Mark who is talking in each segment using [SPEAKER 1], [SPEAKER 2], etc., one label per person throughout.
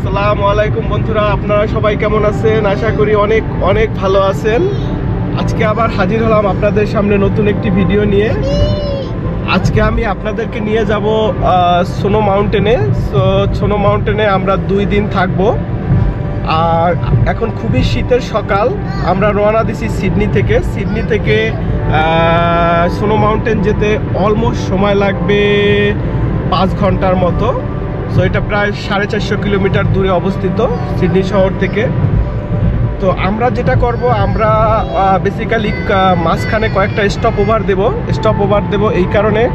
[SPEAKER 1] আসসালামু আলাইকুম বন্ধুরা, আপনারা সবাই কেমন আছেন? আশা করি অনেক অনেক ভালো আছেন। আজকে আবার হাজির হলাম আপনাদের সামনে নতুন একটি ভিডিও নিয়ে। আজকে আমি আপনাদেরকে নিয়ে যাব সোনো মাউন্টেনে। সোনো মাউন্টেনে আমরা 2 দিন থাকবো। আর এখন খুবই শীতের সকাল। আমরা রওনা দিছি সিডনি থেকে সোনো মাউন্টেন যেতে অলমোস্ট সময় লাগবে 5 ঘন্টার মতো। সো এটা প্রায় 450 কিলোমিটার দূরে অবস্থিত সিডনি শহর থেকে। তো আমরা যেটা করব, আমরা বেসিক্যালি মাঝখানে কয়েকটা স্টপ ওভার দেব এই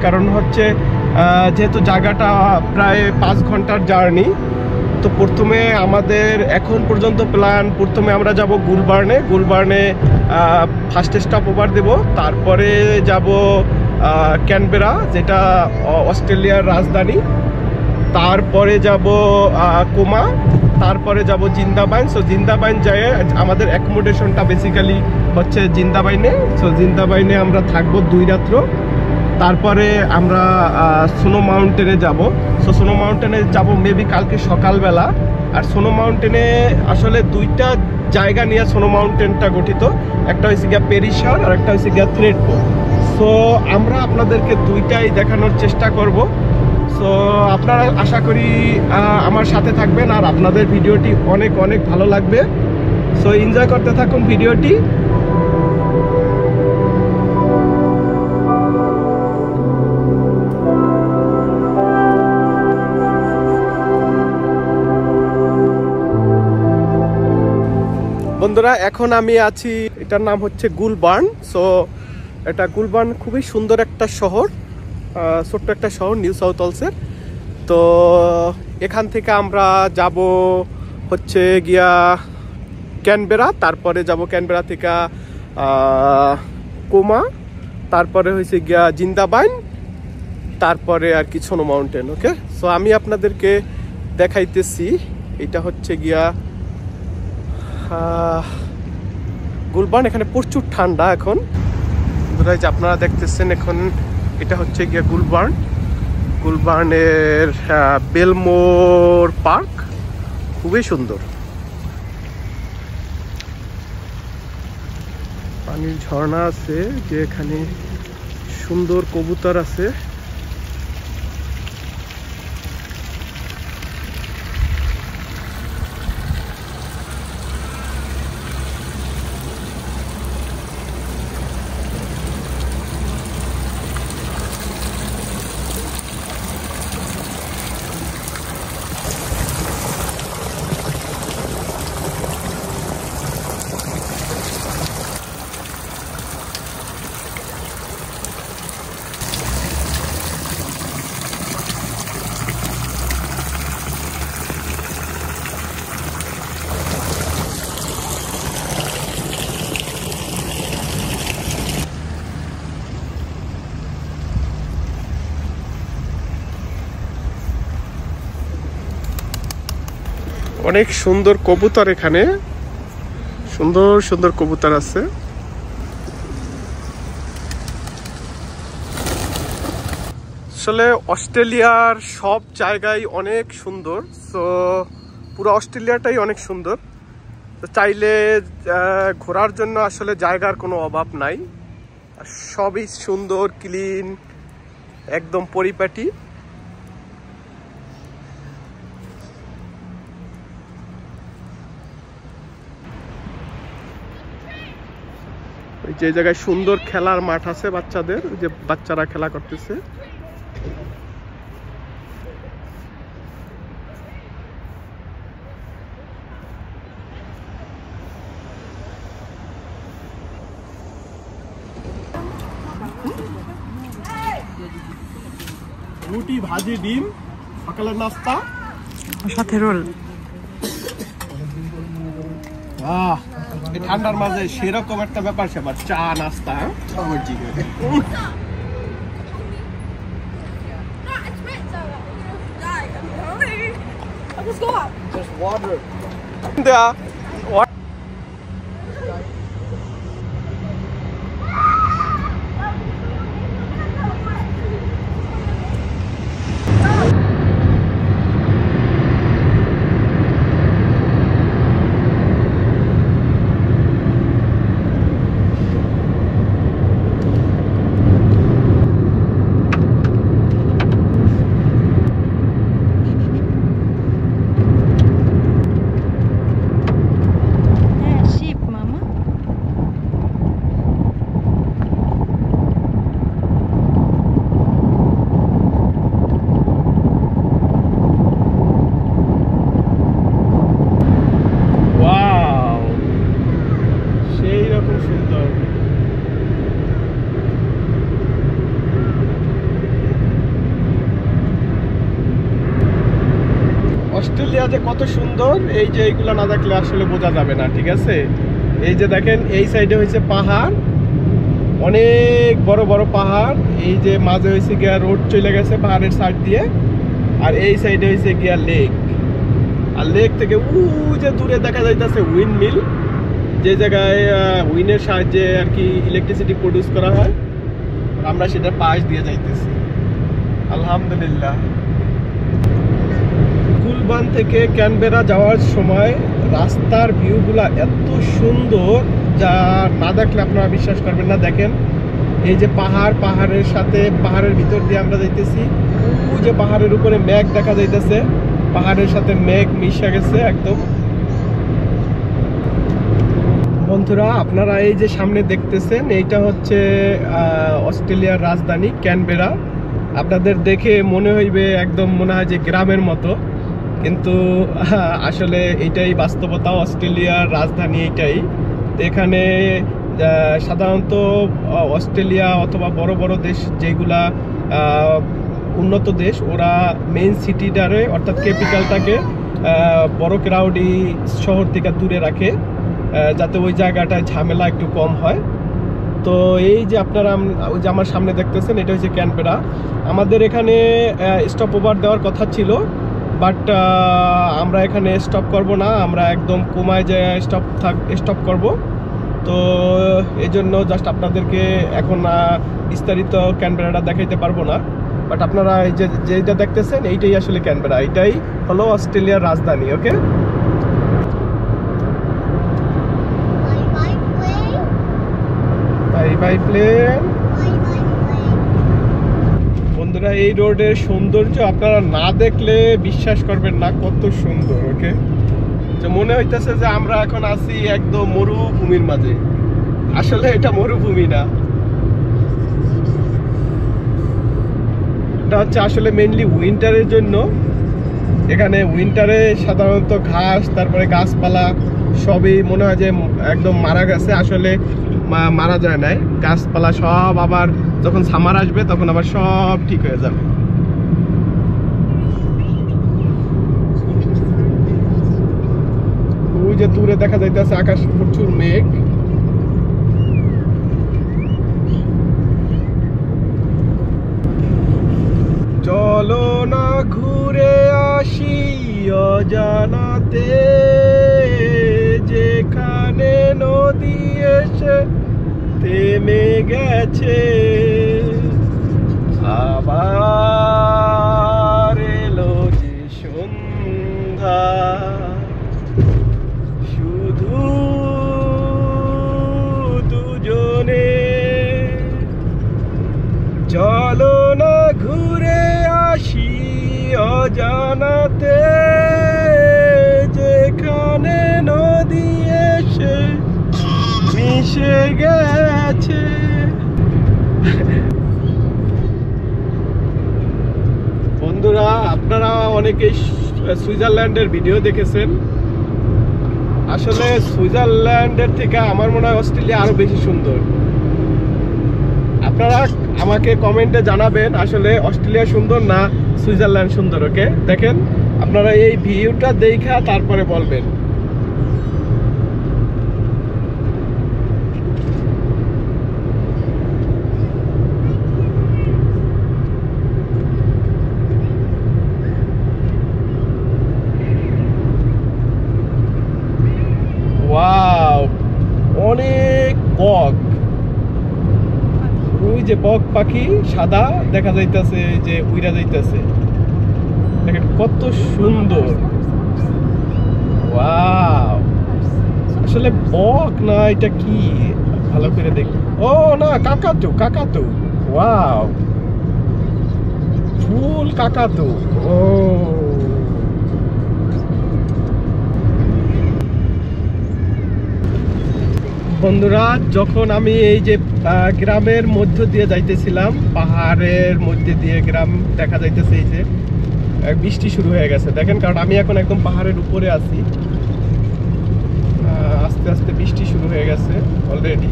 [SPEAKER 1] কারণ হচ্ছে যেহেতু জায়গাটা প্রায় 5 ঘন্টার জার্নি। তো প্রথমে আমাদের এখন পর্যন্ত প্ল্যান, প্রথমে আমরা যাব গুলবার্নে ফার্স্ট স্টপ ওভার দেব। তারপরে যাব ক্যানবেরা, যেটা অস্ট্রেলিয়ার রাজধানী। তারপরে যাব কোমা, তারপরে যাব জিন্দাবাইন। সো জিন্দাবাইন যায় আমাদের অ্যাকোমোডেশনটা বেসিক্যালি হচ্ছে জিন্দাবাইনে। সো জিন্দাবাইনে আমরা থাকবো 2 রাত্র। তারপরে আমরা সোনো মাউন্টেনে যাব। সো সোনো মাউন্টেনে যাব মেবি কালকে সকালবেলা। আর সোনো মাউন্টেনে আসলে 2টা জায়গা নিয়ে সোনো মাউন্টেনটা গঠিত। একটা হচ্ছে গিয়া পেরিশার আর একটা হচ্ছে গিয়া থ্রেডপো। সো আমরা আপনাদেরকে 2টাই দেখানোর চেষ্টা করব। সো আপনারা আশা করি আমার সাথে থাকবেন আর আপনাদের ভিডিওটি অনেক অনেক ভালো লাগবে। সো এনজয় করতে থাকুন ভিডিওটি। বন্ধুরা, এখন আমি আছি, এটার নাম হচ্ছে গুলবার্ন। সো এটা গুলবার্ন খুবই সুন্দর একটা শহর, ছোট্ট একটা শহর নিউ সাউথ ওয়েলসের। তো এখান থেকে আমরা যাব হচ্ছে গিয়া ক্যানবেরা, তারপরে যাব ক্যানবেরা থেকে কোমা, তারপরে হয়েছে গিয়া জিন্দাবাইন, তারপরে আর কি সোনো মাউন্টেন। ওকে, সো আমি আপনাদেরকে দেখাইতেছি। এটা হচ্ছে গিয়া গুলবার্ন। এখানে প্রচুর ঠান্ডা এখন। যে আপনারা দেখতেছেন এখন এটা হচ্ছে গিয়া গুলবার্নের বেলমোর পার্ক, খুবই সুন্দর। পানির ঝর্ণা আছে, যে এখানে সুন্দর কবুতর আছে। অনেক সুন্দর কবুতর, এখানে সুন্দর সুন্দর কবুতর আছে। আসলে অস্ট্রেলিয়ার সব জায়গায় অনেক সুন্দর। সো পুরো অস্ট্রেলিয়াটাই অনেক সুন্দর। তো চাইলে ঘোরার জন্য আসলে জায়গার কোনো অভাব নাই। আর সবই সুন্দর, ক্লিন, একদম পরিপাটি। যে জায়গায় সুন্দর খেলার মাঠ আছে বাচ্চাদের, যে বাচ্চারা খেলা করতেছে। রুটি, ভাজি, ডিম সকালের নাস্তা,
[SPEAKER 2] সাথে রোল।
[SPEAKER 1] ঠান্ডার মাঝে সেরকম একটা ব্যাপার স্যাপার, চা নাস্তা। অস্ট্রেলিয়া যে কত সুন্দর, এই যে এইগুলো না দেখলে আসলে বোঝা যাবে না, ঠিক আছে? এই যে দেখেন এই সাইডে হয়েছে পাহাড়, অনেক বড় বড় পাহাড়, এই যে মাঝে হয়েছে গিয়া রোড চলে গেছে পাহাড়ের সাইড দিয়ে, আর এই সাইডে হয়েছে গিয়া লেক। আর লেক থেকে যে দূরে দেখা যাইতেছে উইন্ড মিল, যে জায়গায় উইনের সাহায্যে আর কি ইলেকট্রিসিটি প্রডিউস করা হয়, আমরা সেটা পাশ দিয়ে যাইতেছি। আলহামদুলিল্লাহ। কুলবান থেকে ক্যানবেরা যাওয়ার সময় রাস্তার ভিউগুলা এত সুন্দর যা না দেখলে আপনারা বিশ্বাস করবেন না। দেখেন এই যে পাহাড়ের সাথে পাহাড়ের ভিতর দিয়ে আমরা যাইতেছি, ওই যে পাহাড়ের উপরে মেঘ দেখা যাইতেছে, পাহাড়ের সাথে মেঘ মিশে গেছে একদম। বন্ধুরা আপনারা এই যে সামনে দেখতেছেন এইটা হচ্ছে অস্ট্রেলিয়ার রাজধানী ক্যানবেরা। আপনাদের দেখে মনে হইবে একদম মনে হয় যে গ্রামের মতো, কিন্তু আসলে এটাই বাস্তবতা, অস্ট্রেলিয়ার রাজধানী এইটাই। এখানে সাধারণত অস্ট্রেলিয়া অথবা বড় বড় দেশ যেগুলা উন্নত দেশ, ওরা মেইন সিটিটারে অর্থাৎ ক্যাপিটালটাকে বড় ক্রাউডি শহর থেকে দূরে রাখে, যাতে ওই জায়গাটায় ঝামেলা একটু কম হয়। তো এই যে আপনারা ওই যে আমার সামনে দেখতেছেন এটা হচ্ছে ক্যানবেরা। আমাদের এখানে স্টপ ওভার দেওয়ার কথা ছিল, বাট আমরা এখানে স্টপ করব না, আমরা একদম কোমায় যে স্টপ করব। তো এই জন্য জাস্ট আপনাদেরকে এখন বিস্তারিত ক্যানবেরাটা দেখাইতে পারবো না, বাট আপনারা এই যে যেটা দেখতেছেন এইটাই আসলে ক্যানবেরা, এইটাই হলো অস্ট্রেলিয়ার রাজধানী। ওকে, বাই প্লেন। বন্ধুরা এই রোডের সৌন্দর্য আপনারা না দেখলে বিশ্বাস করবেন না কত সুন্দর। ওকে, যে মনে হইতেছে যে আমরা এখন আছি একদম মরুভূমির মাঝে, আসলে এটা মরুভূমি না, এটা হচ্ছে আসলে মেইনলি উইন্টারের জন্য। এখানে উইন্টারে সাধারণত ঘাস তারপরে গাছপালা সবই মনে হয় যে একদম মারা গেছে, আসলে মারা যায় নাই, গাছপালা সব আবার যখন সামার আসবে তখন আবার সব ঠিক হয়ে যাবে। ওই যে দূরে দেখা যাইতেছে আকাশ প্রচুর মেঘ। চলো না ঘুরে আসি অজানাতে, যেখানে নদী এসে থেমে গেছে, আবার এলো যে সন্ধ্যা, শুধু দুজনে। চলো না ঘুরে আসি অজানাতে, যেখানে নদী এসে মিশে গেছে। বন্ধুরা আপনারা অনেকেই সুইজারল্যান্ডের ভিডিও দেখেছেন, আসলে সুইজারল্যান্ডের থেকে আমার মনে হয় অস্ট্রেলিয়া আরো বেশি সুন্দর। আপনারা আমাকে কমেন্টে জানাবেন আসলে অস্ট্রেলিয়া সুন্দর না সুইজারল্যান্ড সুন্দর। ওকে, দেখেন আপনারা এই ভিউটা দেখা তারপরে বলবেন। ওয়াও, অনেক বক, ওই যে বক পাখি সাদা দেখা যাইতেছে যে উইরা যাইতেছে, দেখেন কত সুন্দর। ওয়াও, আসলে বক না এটা কি ভালো করে দেখি। ও না, কাকাতু। ওয়াও, ফুল কাকাতু। ও বন্ধুরা যখন আমি এই যে গ্রামের মধ্য দিয়ে যাইতেছিলাম, পাহাড়ের মধ্যে দিয়ে গ্রাম দেখা যাইতেছে, এই যে বৃষ্টি শুরু হয়ে গেছে দেখেন, কারণ আমি এখন একদম পাহাড়ের উপরে আছি। আস্তে আস্তে বৃষ্টি শুরু হয়ে গেছে অলরেডি।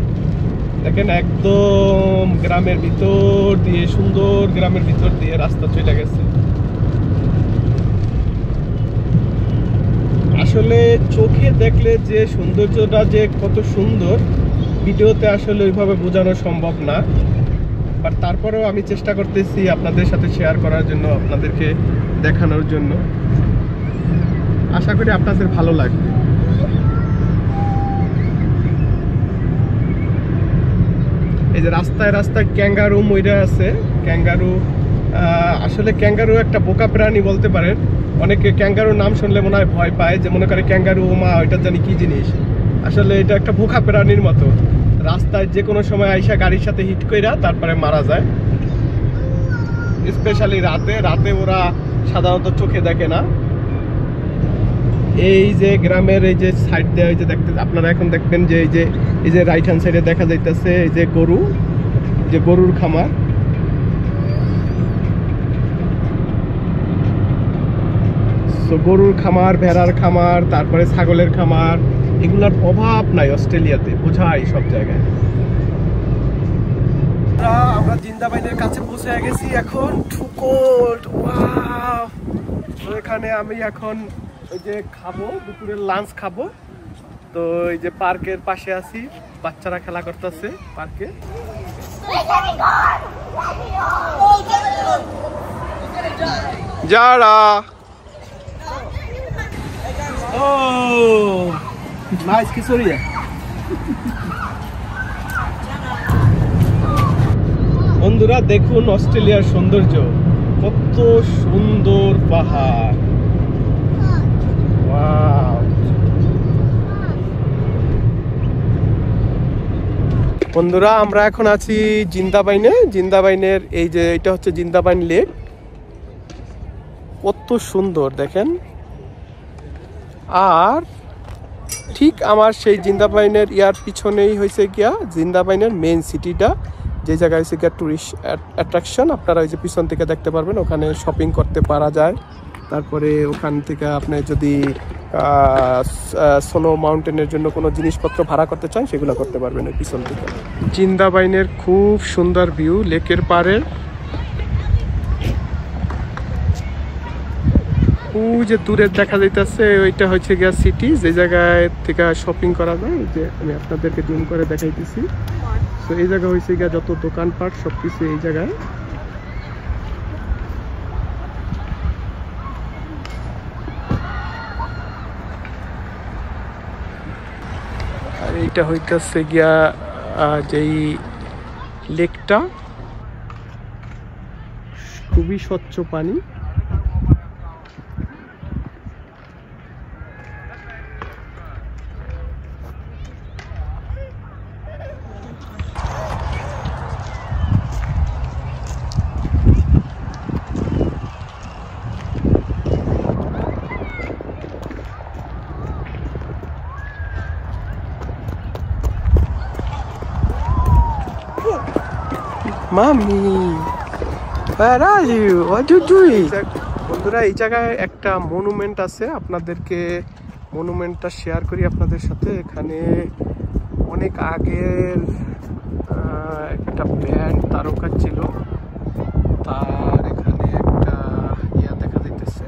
[SPEAKER 1] দেখেন একদম গ্রামের ভিতর দিয়ে, সুন্দর গ্রামের ভিতর দিয়ে রাস্তা চলে গেছে। আসলে চোখে দেখলে যে সৌন্দর্যটা যে কত সুন্দর ভিডিওতে আসলে ওইভাবে বোঝানো সম্ভব না, বাট তারপরেও আমি চেষ্টা করতেছি আপনাদের সাথে শেয়ার করার জন্য, আপনাদেরকে দেখানোর জন্য। আশা করি আপনাদের ভালো লাগবে। এই যে রাস্তায় রাস্তায় ক্যাঙ্গারু মইরা আছে। ক্যাঙ্গারু আসলে ক্যাঙ্গারু একটা বোকা প্রাণী বলতে পারেন। অনেকে ক্যাঙ্গারুর নাম শুনলে মনে হয় ভয় পায়, যে মনে করে ক্যাঙ্গারু মা ওইটা জানি কি জিনিস। আসলে এটা একটা বোকা প্রাণীর মতো, রাস্তায় যে কোনো সময় আইসা গাড়ির সাথে হিট কইরা তারপরে মারা যায়। স্পেশালি রাতে ওরা সাধারণত চোখে দেখে না। এই যে গ্রামের এই যে সাইড দিয়ে এই যে দেখতে আপনারা এখন দেখবেন যে এই যে রাইট হ্যান্ড সাইডে দেখা যাইতেছে এই যে গরুর খামার। গরুর খামার, ভেড়ার খামার, তারপরে ছাগলের খামার, এগুলার অভাব নাই অস্ট্রেলিয়াতে, বোঝাই সব জায়গায়। আমরা জিন্দাবাইনের কাছে পৌঁছে গেছি এখন। এখানে আমি এখন ওই যে খাবো, দুপুরের লাঞ্চ খাবো। তো এই যে পার্কের পাশে আছি, বাচ্চারা খেলা করতেছে পার্কে। যারা নাইস কিশোরিয়া। বন্ধুরা দেখুন অস্ট্রেলিয়ার সৌন্দর্য, কত সুন্দর পাহাড়। ওয়াও। বন্ধুরা আমরা এখন আছি জিন্দাবাইনের এই যে এটা হচ্ছে জিন্দাবাইন লেক। কত সুন্দর দেখেন। আর ঠিক আমার সেই জিন্দাবাইনের পিছনেই হয়েছে গিয়া জিন্দাবাইনের মেইন সিটিটা, যে জায়গায় হয়েছে গিয়া টুরিস্ট অ্যাট্রাকশন। আপনারা ওই যে পিছন থেকে দেখতে পারবেন, ওখানে শপিং করতে পারা যায়। তারপরে ওখান থেকে আপনি যদি স্নো মাউন্টেনের জন্য কোনো জিনিসপত্র ভাড়া করতে চান সেগুলো করতে পারবেন ওই পিছন থেকে। জিন্দাবাইনের খুব সুন্দর ভিউ লেকের পাড়ে। ওই যে দূরে দেখা যাইতেছে ওইটা হচ্ছে গিয়া সিটি, যে জায়গায় থেকে শপিং করা যায়। যে আমি আপনাদেরকে জুম করে দেখাইতেছি। তো এই জায়গা হয়েছে গিয়া যত দোকানপাট সবকিছু এই জায়গায়। আর এইটা হইতেছে গিয়া যেই লেকটা, খুবই স্বচ্ছ পানি। Mommy, where are you? What you doing? বন্ধুরা এই জায়গায় একটা মনুমেন্ট আছে, আপনাদেরকে মনুমেন্টটা শেয়ার করি আপনাদের সাথে। এখানে অনেক আগের একটা ব্যান্ড তারকা ছিল, তার এখানে একটা দেখা যাইতেছে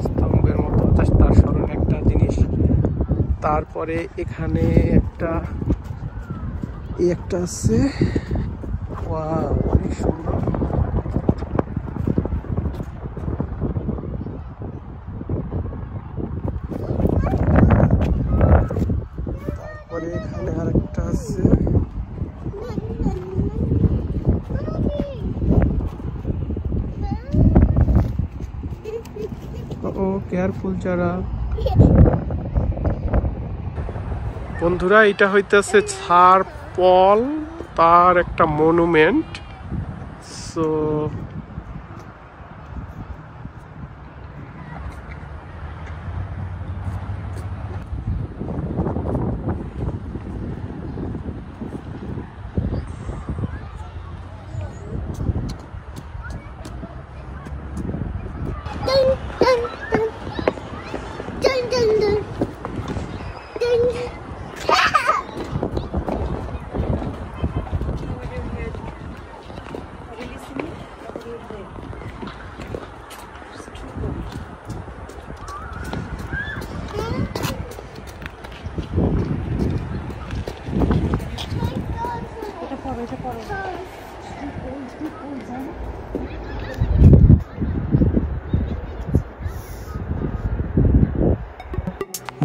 [SPEAKER 1] স্তম্ভের মতো, তার স্মরণে একটা জিনিস। তারপরে এখানে একটা আছে। অনেক সুন্দর। তারপরে এখানে আরেকটা আছে। ও কেয়ারফুল যারা। বন্ধুরা এটা হইতেছে ছাড় পল, তার একটা মনুমেন্ট। সো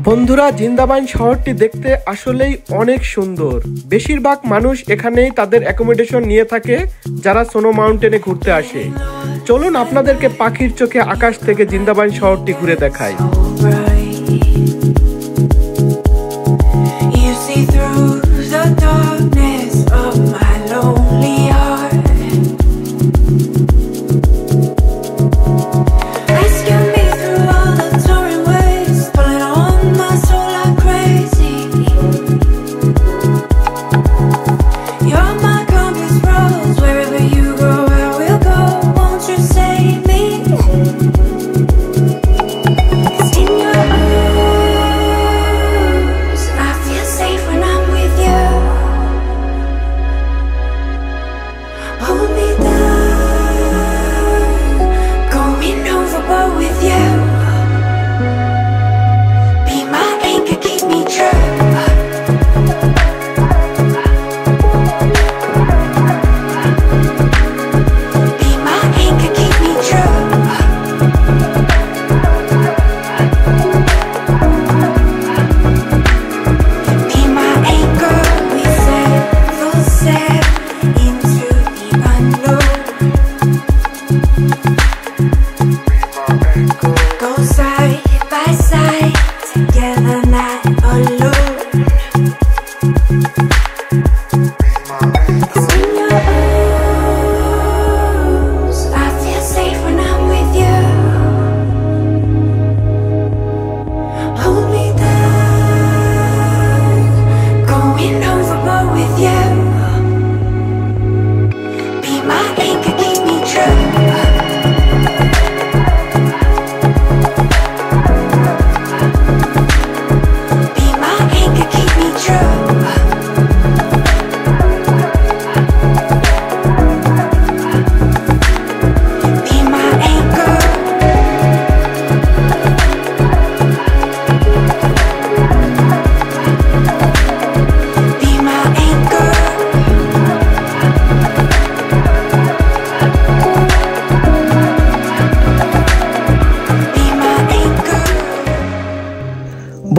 [SPEAKER 1] বন্ধুরা, জিন্দাবাইন শহরটি দেখতে আসলেই অনেক সুন্দর। বেশিরভাগ মানুষ এখানেই তাদের অ্যাকোমোডেশন নিয়ে থাকে যারা স্নো মাউন্টেনে ঘুরতে আসে। চলুন আপনাদেরকে পাখির চোখে আকাশ থেকে জিন্দাবাইন শহরটি ঘুরে দেখাই।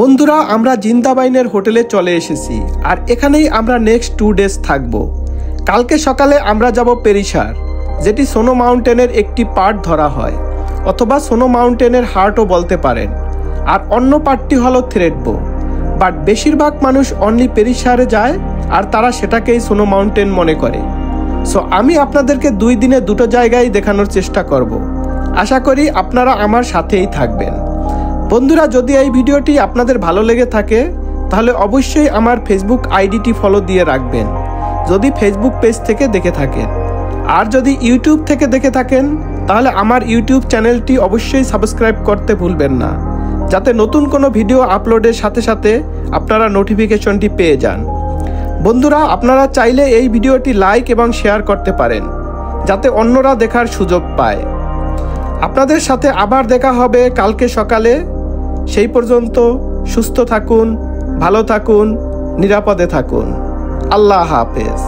[SPEAKER 1] বন্ধুরা, আমরা জিন্দাবাইনের হোটেলে চলে এসেছি আর এখানেই আমরা নেক্সট 2 ডেজ থাকব। কালকে সকালে আমরা যাব পেরিসার, যেটি স্নো মাউন্টেনের একটি পার্ট ধরা হয়, অথবা স্নো মাউন্টেনের হার্টও বলতে পারেন। আর অন্য পার্টটি হলো থ্রেডবো, বাট বেশিরভাগ মানুষ অনলি পেরিসারে যায় আর তারা সেটাকেই স্নো মাউন্টেন মনে করে। সো আমি আপনাদেরকে 2 দিনে 2টো জায়গায় দেখানোর চেষ্টা করব। আশা করি আপনারা আমার সাথেই থাকবেন। বন্ধুরা, যদি এই ভিডিওটি আপনাদের ভালো লেগে থাকে তাহলে অবশ্যই আমার ফেসবুক আইডিটি ফলো দিয়ে রাখবেন যদি ফেসবুক পেজ থেকে দেখে থাকেন। আর যদি ইউটিউব থেকে দেখে থাকেন তাহলে আমার ইউটিউব চ্যানেলটি অবশ্যই সাবস্ক্রাইব করতে ভুলবেন না, যাতে নতুন কোনো ভিডিও আপলোডের সাথে সাথে আপনারা নোটিফিকেশনটি পেয়ে যান। বন্ধুরা, আপনারা চাইলে এই ভিডিওটি লাইক এবং শেয়ার করতে পারেন, যাতে অন্যরা দেখার সুযোগ পায়। আপনাদের সাথে আবার দেখা হবে কালকে সকালে। সেই পর্যন্ত সুস্থ থাকুন, ভালো থাকুন, নিরাপদে থাকুন। আল্লাহ হাফেজ।